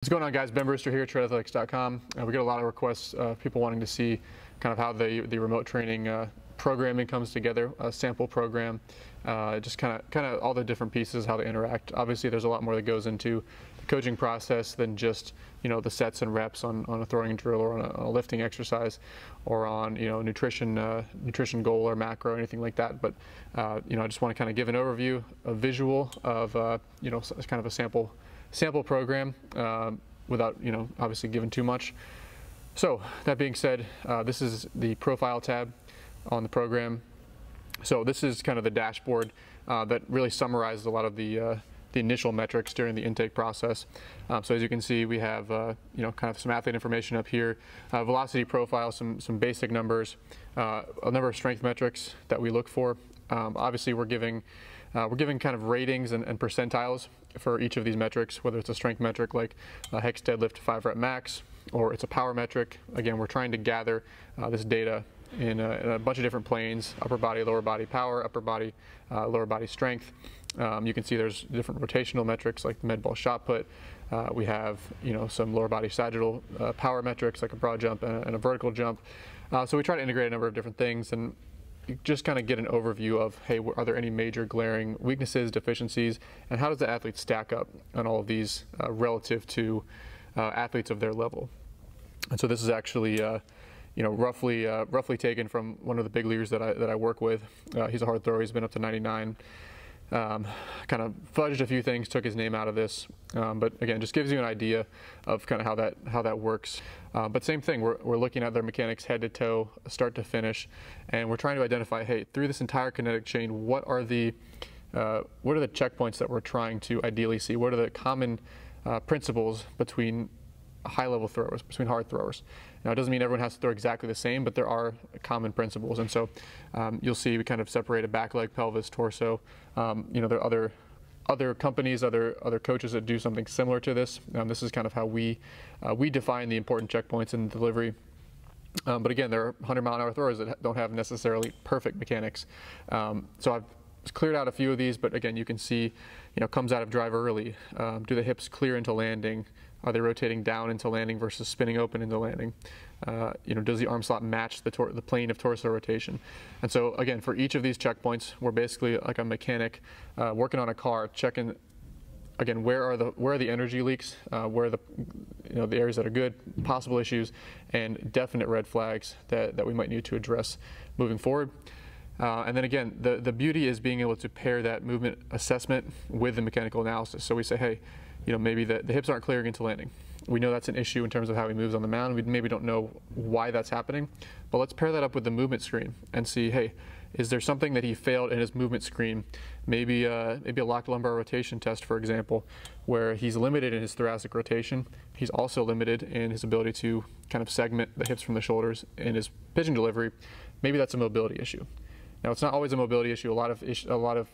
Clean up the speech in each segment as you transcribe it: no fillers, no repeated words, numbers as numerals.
What's going on, guys? Ben Brewster here at TradeAthletics.com. We get a lot of requests of people wanting to see kind of how the remote training programming comes together, a sample program, just kind of all the different pieces, how they interact. Obviously, there's a lot more that goes into the coaching process than just the sets and reps on a throwing drill or on a lifting exercise, or on nutrition goal or macro or anything like that. But I just want to kind of give an overview, a visual of kind of a sample program without obviously giving too much. So that being said, this is the profile tab on the program. So this is kind of the dashboard that really summarizes a lot of the initial metrics during the intake process. So as you can see, we have kind of some athlete information up here, velocity profile, some basic numbers, a number of strength metrics that we look for. Obviously, we're giving kind of ratings and percentiles for each of these metrics, whether it's a strength metric like a hex deadlift 5 rep max, or it's a power metric. Again, we're trying to gather this data in a bunch of different planes: upper body, lower body power, upper body, lower body strength. You can see there's different rotational metrics like the med ball shot put. We have some lower body sagittal power metrics like a broad jump and a vertical jump. So we try to integrate a number of different things and just kind of get an overview of, hey, are there any major glaring weaknesses, deficiencies, and how does the athlete stack up on all of these relative to athletes of their level. And so this is actually roughly taken from one of the big leaguers that I work with. He's a hard thrower. He's been up to 99. Kind of fudged a few things, took his name out of this, but again, just gives you an idea of kind of how that works. But same thing, we're looking at their mechanics head to toe, start to finish, and we're trying to identify, hey, through this entire kinetic chain, what are the checkpoints that we're trying to ideally see? What are the common principles between high-level throwers, between hard throwers? Now, it doesn't mean everyone has to throw exactly the same, but there are common principles. And so you'll see we kind of separated back leg, pelvis, torso. There are other companies, other coaches that do something similar to this. This is kind of how we define the important checkpoints in delivery. But again, there are 100-mile-an-hour throwers that don't have necessarily perfect mechanics. So I've cleared out a few of these, but again, you can see, comes out of drive early. Do the hips clear into landing? Are they rotating down into landing versus spinning open into landing? Does the arm slot match the plane of torso rotation? And so again, for each of these checkpoints, we're basically like a mechanic working on a car, checking again where are the energy leaks, where are the areas that are good, possible issues, and definite red flags that we might need to address moving forward. And then again, the beauty is being able to pair that movement assessment with the mechanical analysis. So we say, hey, maybe the hips aren't clearing into landing. We know that's an issue in terms of how he moves on the mound. We maybe don't know why that's happening, but let's pair that up with the movement screen and see, hey, is there something that he failed in his movement screen? Maybe a locked lumbar rotation test, for example, where he's limited in his thoracic rotation. He's also limited in his ability to kind of segment the hips from the shoulders in his pitching delivery. Maybe that's a mobility issue. Now, it's not always a mobility issue. A lot of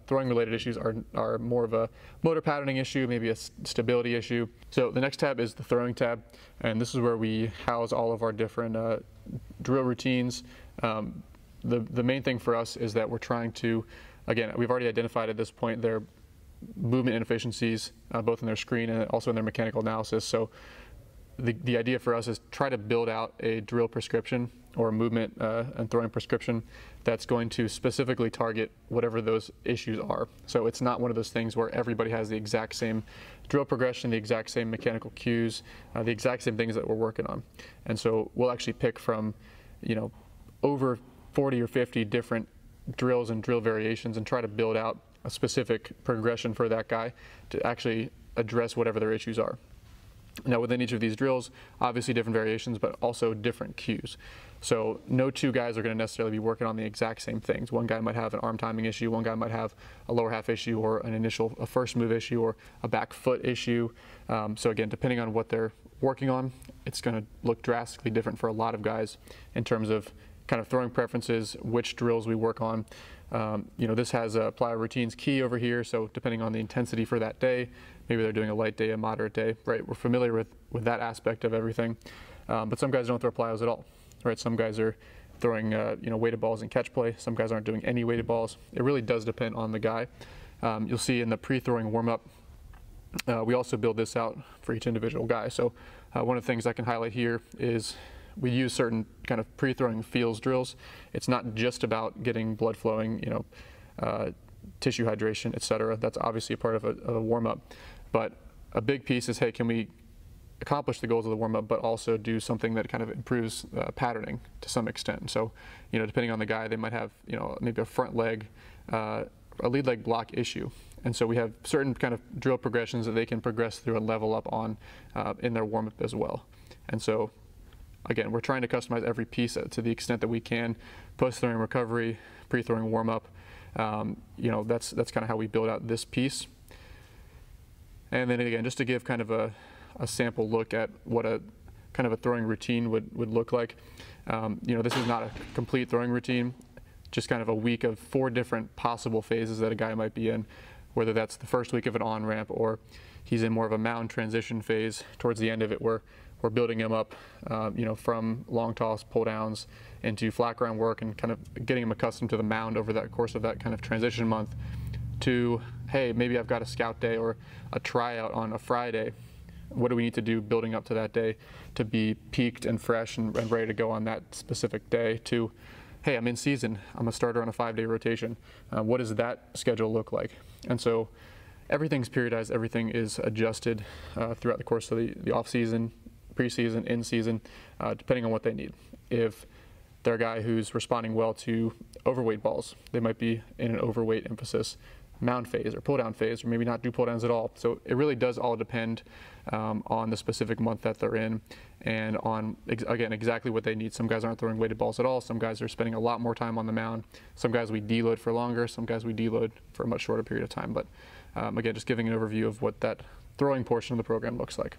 throwing-related issues are more of a motor patterning issue, maybe a stability issue. So the next tab is the throwing tab, and this is where we house all of our different drill routines. The main thing for us is that we're trying to, again, we've already identified at this point their movement inefficiencies, both in their screen and also in their mechanical analysis. So the idea for us is try to build out a drill prescription or a movement and throwing prescription that's going to specifically target whatever those issues are. So it's not one of those things where everybody has the exact same drill progression, the exact same mechanical cues, the exact same things that we're working on. And so we'll actually pick from, over 40 or 50 different drills and drill variations and try to build out a specific progression for that guy to actually address whatever their issues are. Now, within each of these drills, obviously different variations, but also different cues. So no two guys are going to necessarily be working on the exact same things. One guy might have an arm timing issue, one guy might have a lower half issue, or a first move issue, or a back foot issue. So again, depending on what they're working on, it's going to look drastically different for a lot of guys in terms of kind of throwing preferences, which drills we work on. This has a plyo routines key over here, so depending on the intensity for that day, maybe they're doing a light day, a moderate day, right? We're familiar with that aspect of everything, but some guys don't throw plyos at all, right? Some guys are throwing weighted balls in catch play. Some guys aren't doing any weighted balls. It really does depend on the guy. You'll see in the pre-throwing warm-up, we also build this out for each individual guy. So one of the things I can highlight here is we use certain kind of pre-throwing feels drills. It's not just about getting blood flowing, tissue hydration, etc. That's obviously a part of a warm-up. But a big piece is, hey, can we accomplish the goals of the warm-up, but also do something that kind of improves patterning to some extent. So, depending on the guy, they might have, maybe a front leg, a lead leg block issue. And so we have certain kind of drill progressions that they can progress through and level up on in their warm-up as well. And so, again, we're trying to customize every piece to the extent that we can. Post-throwing recovery, pre-throwing warm-up, that's kind of how we build out this piece. And then again, just to give kind of a sample look at what a kind of a throwing routine would look like. This is not a complete throwing routine, just kind of a week of 4 different possible phases that a guy might be in, whether that's the first week of an on-ramp or he's in more of a mound transition phase. Towards the end of it, we're building him up, from long toss, pull downs into flat ground work and kind of getting him accustomed to the mound over that course of that kind of transition month to, hey, maybe I've got a scout day or a tryout on a Friday. What do we need to do building up to that day to be peaked and fresh and ready to go on that specific day to, hey, I'm in season, I'm a starter on a 5-day rotation. What does that schedule look like? And so everything's periodized, everything is adjusted throughout the course of the off season, preseason, in season, depending on what they need. If they're a guy who's responding well to overweight balls, they might be in an overweight emphasis mound phase or pull down phase, or maybe not do pull downs at all. So it really does all depend on the specific month that they're in and on, again, exactly what they need. Some guys aren't throwing weighted balls at all. Some guys are spending a lot more time on the mound. Some guys we deload for longer. Some guys we deload for a much shorter period of time. But again, just giving an overview of what that throwing portion of the program looks like.